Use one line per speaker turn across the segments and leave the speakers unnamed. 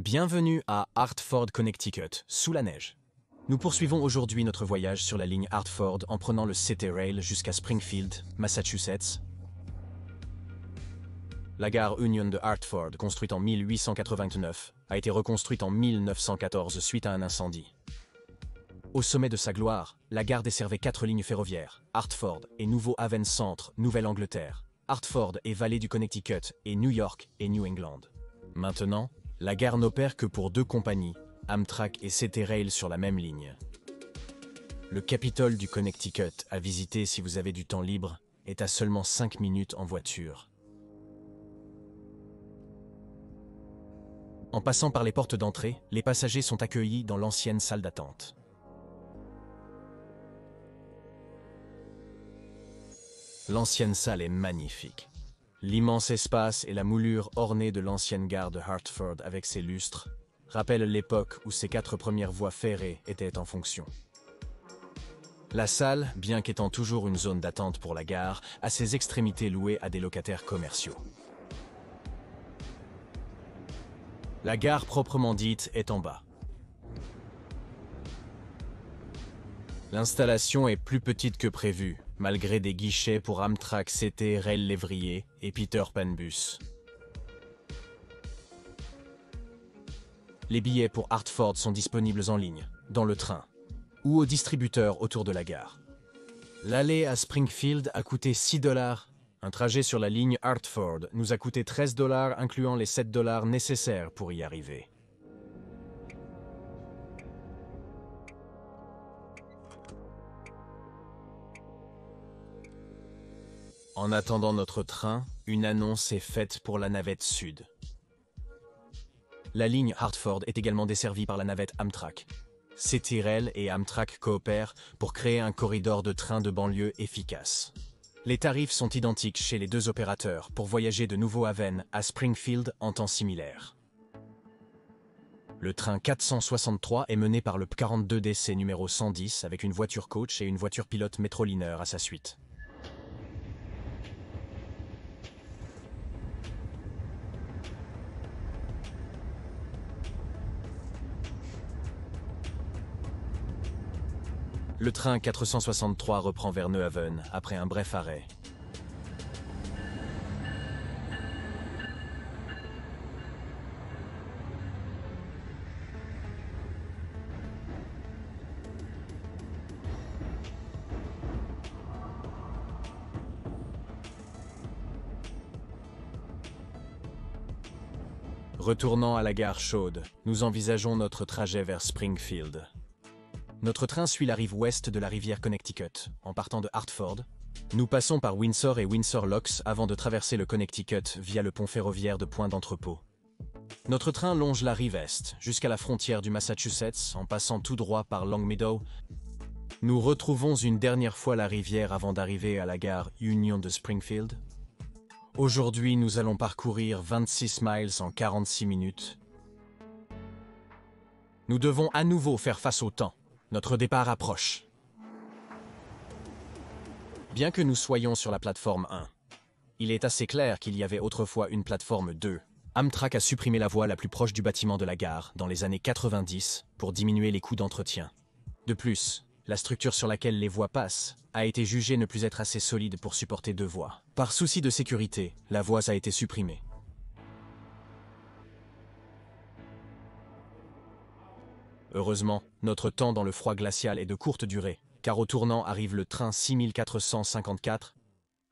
Bienvenue à Hartford, Connecticut, sous la neige. Nous poursuivons aujourd'hui notre voyage sur la ligne Hartford en prenant le CT Rail jusqu'à Springfield, Massachusetts. La gare Union de Hartford, construite en 1889, a été reconstruite en 1914 suite à un incendie. Au sommet de sa gloire, la gare desservait 4 lignes ferroviaires, Hartford et Nouveau Haven Centre, Nouvelle-Angleterre, Hartford et Vallée du Connecticut et New York et New England. Maintenant, la gare n'opère que pour 2 compagnies, Amtrak et CT Rail sur la même ligne. Le Capitole du Connecticut, à visiter si vous avez du temps libre, est à seulement 5 minutes en voiture. En passant par les portes d'entrée, les passagers sont accueillis dans l'ancienne salle d'attente. L'ancienne salle est magnifique. L'immense espace et la moulure ornée de l'ancienne gare de Hartford avec ses lustres rappellent l'époque où ces 4 premières voies ferrées étaient en fonction. La salle, bien qu'étant toujours une zone d'attente pour la gare, a ses extrémités louées à des locataires commerciaux. La gare proprement dite est en bas. L'installation est plus petite que prévu, malgré des guichets pour Amtrak, CT, Rail Lévrier et Peter Pan Bus. Les billets pour Hartford sont disponibles en ligne, dans le train, ou au distributeur autour de la gare. L'aller à Springfield a coûté $6. Un trajet sur la ligne Hartford nous a coûté $13, incluant les $7 nécessaires pour y arriver. En attendant notre train, une annonce est faite pour la navette sud. La ligne Hartford est également desservie par la navette Amtrak. CT Rail et Amtrak coopèrent pour créer un corridor de train de banlieue efficace. Les tarifs sont identiques chez les 2 opérateurs pour voyager de Nouveau Haven à Springfield en temps similaire. Le train 463 est mené par le 42DC numéro 110 avec une voiture coach et une voiture pilote Metroliner à sa suite. Le train 463 reprend vers New Haven après un bref arrêt. Retournant à la gare chaude, nous envisageons notre trajet vers Springfield. Notre train suit la rive ouest de la rivière Connecticut, en partant de Hartford. Nous passons par Windsor et Windsor Locks avant de traverser le Connecticut via le pont ferroviaire de Point d'Entrepôt. Notre train longe la rive est, jusqu'à la frontière du Massachusetts, en passant tout droit par Longmeadow. Nous retrouvons une dernière fois la rivière avant d'arriver à la gare Union de Springfield. Aujourd'hui, nous allons parcourir 26 miles en 46 minutes. Nous devons à nouveau faire face au temps. Notre départ approche. Bien que nous soyons sur la plateforme 1, il est assez clair qu'il y avait autrefois une plateforme 2. Amtrak a supprimé la voie la plus proche du bâtiment de la gare dans les années 90 pour diminuer les coûts d'entretien. De plus, la structure sur laquelle les voies passent a été jugée ne plus être assez solide pour supporter 2 voies. Par souci de sécurité, la voie a été supprimée. Heureusement, notre temps dans le froid glacial est de courte durée, car au tournant arrive le train 6454.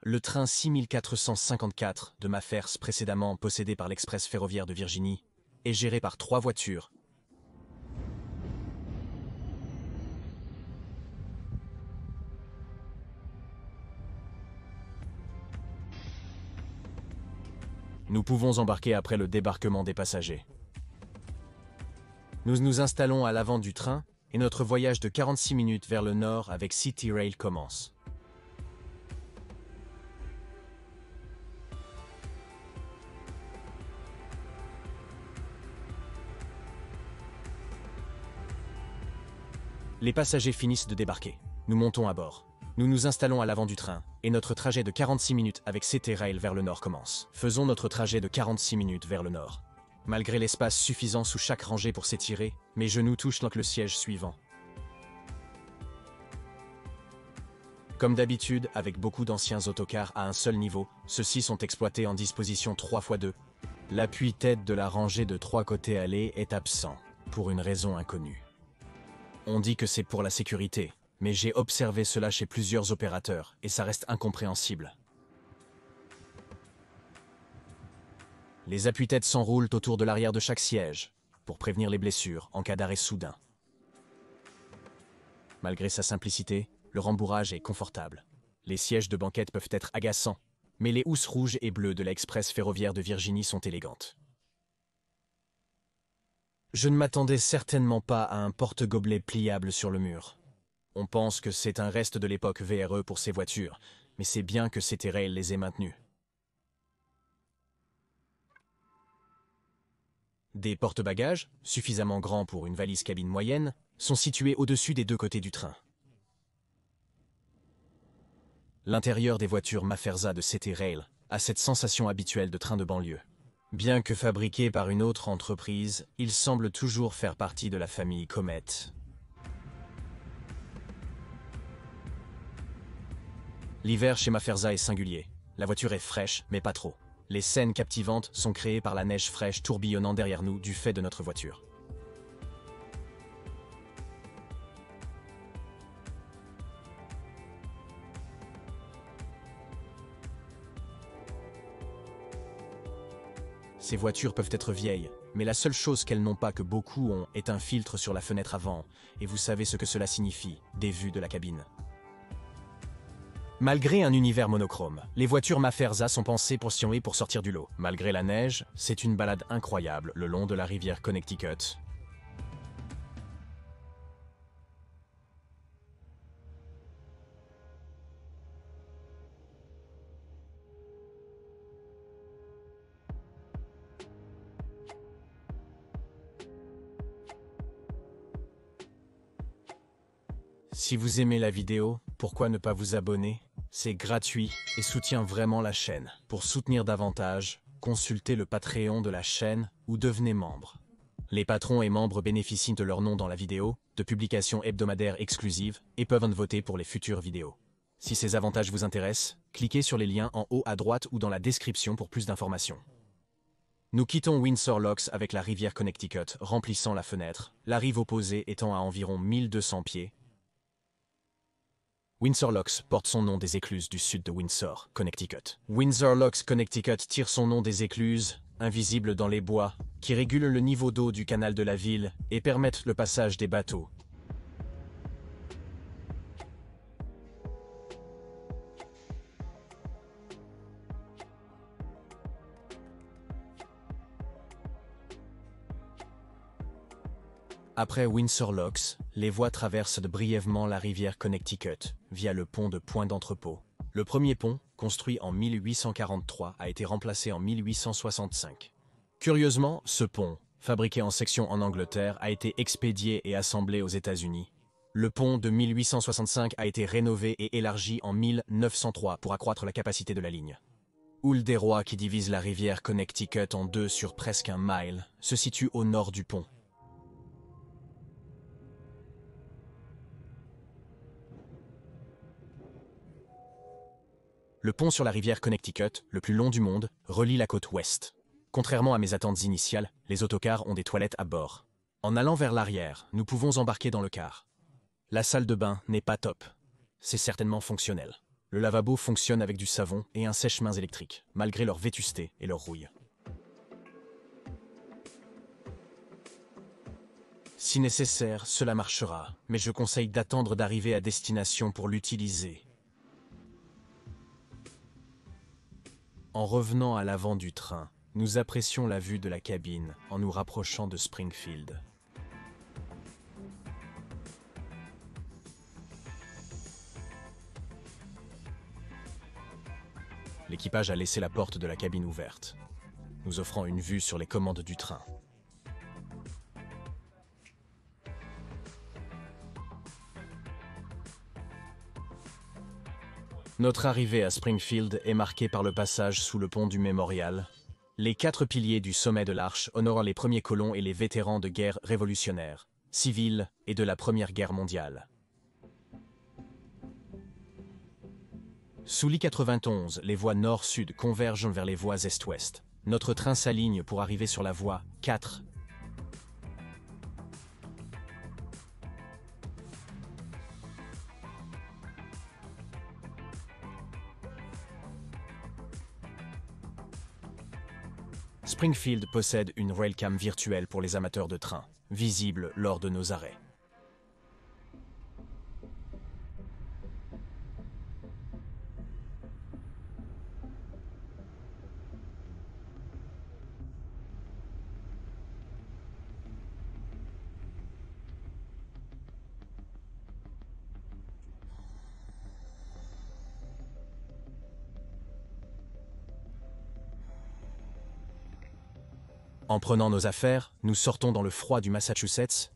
Le train 6454 de Maffers, précédemment possédé par l'Express ferroviaire de Virginie, est géré par 3 voitures. Nous pouvons embarquer après le débarquement des passagers. Nous nous installons à l'avant du train et notre voyage de 46 minutes vers le nord avec CT Rail commence. Les passagers finissent de débarquer. Nous montons à bord. Nous nous installons à l'avant du train et notre trajet de 46 minutes avec CT Rail vers le nord commence. Faisons notre trajet de 46 minutes vers le nord. Malgré l'espace suffisant sous chaque rangée pour s'étirer, mes genoux touchent le siège suivant. Comme d'habitude, avec beaucoup d'anciens autocars à un seul niveau, ceux-ci sont exploités en disposition 3x2. L'appui-tête de la rangée de 3 côtés allés est absent, pour une raison inconnue. On dit que c'est pour la sécurité, mais j'ai observé cela chez plusieurs opérateurs, et ça reste incompréhensible. Les appuis-têtes s'enroulent autour de l'arrière de chaque siège, pour prévenir les blessures en cas d'arrêt soudain. Malgré sa simplicité, le rembourrage est confortable. Les sièges de banquette peuvent être agaçants, mais les housses rouges et bleues de l'Express ferroviaire de Virginie sont élégantes. Je ne m'attendais certainement pas à un porte-gobelet pliable sur le mur. On pense que c'est un reste de l'époque VRE pour ces voitures, mais c'est bien que CT-Rail les ait maintenus. Des porte-bagages, suffisamment grands pour une valise cabine moyenne, sont situés au-dessus des deux côtés du train. L'intérieur des voitures Mafferza de CT-Rail a cette sensation habituelle de train de banlieue. Bien que fabriqué par une autre entreprise, il semble toujours faire partie de la famille Comet. L'hiver chez Mafferza est singulier. La voiture est fraîche, mais pas trop. Les scènes captivantes sont créées par la neige fraîche tourbillonnant derrière nous du fait de notre voiture. Ces voitures peuvent être vieilles, mais la seule chose qu'elles n'ont pas que beaucoup ont est un filtre sur la fenêtre avant, et vous savez ce que cela signifie, des vues de la cabine. Malgré un univers monochrome, les voitures Mafferza sont pensées pour sioner pour sortir du lot. Malgré la neige, c'est une balade incroyable le long de la rivière Connecticut. Si vous aimez la vidéo, pourquoi ne pas vous abonner? C'est gratuit et soutient vraiment la chaîne. Pour soutenir davantage, consultez le Patreon de la chaîne ou devenez membre. Les patrons et membres bénéficient de leur nom dans la vidéo, de publications hebdomadaires exclusives et peuvent voter pour les futures vidéos. Si ces avantages vous intéressent, cliquez sur les liens en haut à droite ou dans la description pour plus d'informations. Nous quittons Windsor Locks avec la rivière Connecticut remplissant la fenêtre, la rive opposée étant à environ 1200 pieds. Windsor Locks porte son nom des écluses du sud de Windsor, Connecticut. Windsor Locks, Connecticut tire son nom des écluses, invisibles dans les bois, qui régulent le niveau d'eau du canal de la ville et permettent le passage des bateaux. Après Windsor Locks, les voies traversent brièvement la rivière Connecticut via le pont de Point d'Entrepôt. Le premier pont, construit en 1843, a été remplacé en 1865. Curieusement, ce pont, fabriqué en section en Angleterre, a été expédié et assemblé aux États-Unis. Le pont de 1865 a été rénové et élargi en 1903 pour accroître la capacité de la ligne. Houle des Rois, qui divise la rivière Connecticut en deux sur presque un mile, se situe au nord du pont. Le pont sur la rivière Connecticut, le plus long du monde, relie la côte ouest. Contrairement à mes attentes initiales, les autocars ont des toilettes à bord. En allant vers l'arrière, nous pouvons embarquer dans le car. La salle de bain n'est pas top. C'est certainement fonctionnel. Le lavabo fonctionne avec du savon et un sèche-mains électrique, malgré leur vétusté et leur rouille. Si nécessaire, cela marchera, mais je conseille d'attendre d'arriver à destination pour l'utiliser. En revenant à l'avant du train, nous apprécions la vue de la cabine en nous rapprochant de Springfield. L'équipage a laissé la porte de la cabine ouverte, nous offrant une vue sur les commandes du train. Notre arrivée à Springfield est marquée par le passage sous le pont du Mémorial, Les 4 piliers du sommet de l'Arche honorent les premiers colons et les vétérans de guerre révolutionnaire, civile et de la Première Guerre mondiale. Sous l'I-91, les voies nord-sud convergent vers les voies est-ouest. Notre train s'aligne pour arriver sur la voie 4. Springfield possède une railcam virtuelle pour les amateurs de train, visible lors de nos arrêts. En prenant nos affaires, nous sortons dans le froid du Massachusetts.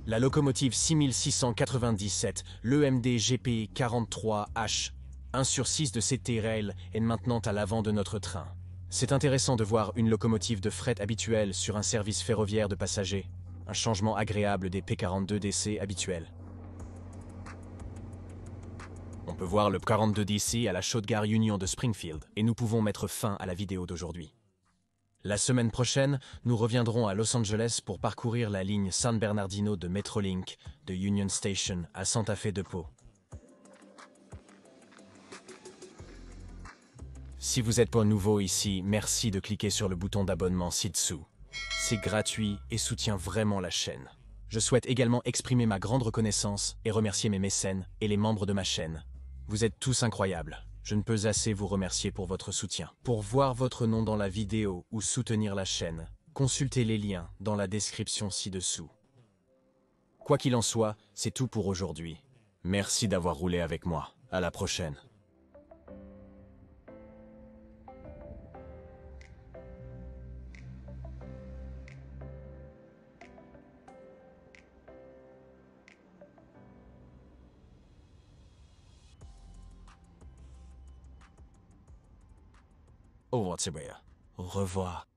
La locomotive 6697, l'EMD GP 43H, 1 sur 6 de CT Rail est maintenant à l'avant de notre train. C'est intéressant de voir une locomotive de fret habituelle sur un service ferroviaire de passagers, un changement agréable des P42DC habituels. On peut voir le 42DC à la chaude gare Union de Springfield, et nous pouvons mettre fin à la vidéo d'aujourd'hui. La semaine prochaine, nous reviendrons à Los Angeles pour parcourir la ligne San Bernardino de Metrolink de Union Station à Santa Fe Depot. Si vous êtes pas nouveau ici, merci de cliquer sur le bouton d'abonnement ci-dessous. C'est gratuit et soutient vraiment la chaîne. Je souhaite également exprimer ma grande reconnaissance et remercier mes mécènes et les membres de ma chaîne. Vous êtes tous incroyables. Je ne peux assez vous remercier pour votre soutien. Pour voir votre nom dans la vidéo ou soutenir la chaîne, consultez les liens dans la description ci-dessous. Quoi qu'il en soit, c'est tout pour aujourd'hui. Merci d'avoir roulé avec moi. À la prochaine. Au revoir. Au revoir.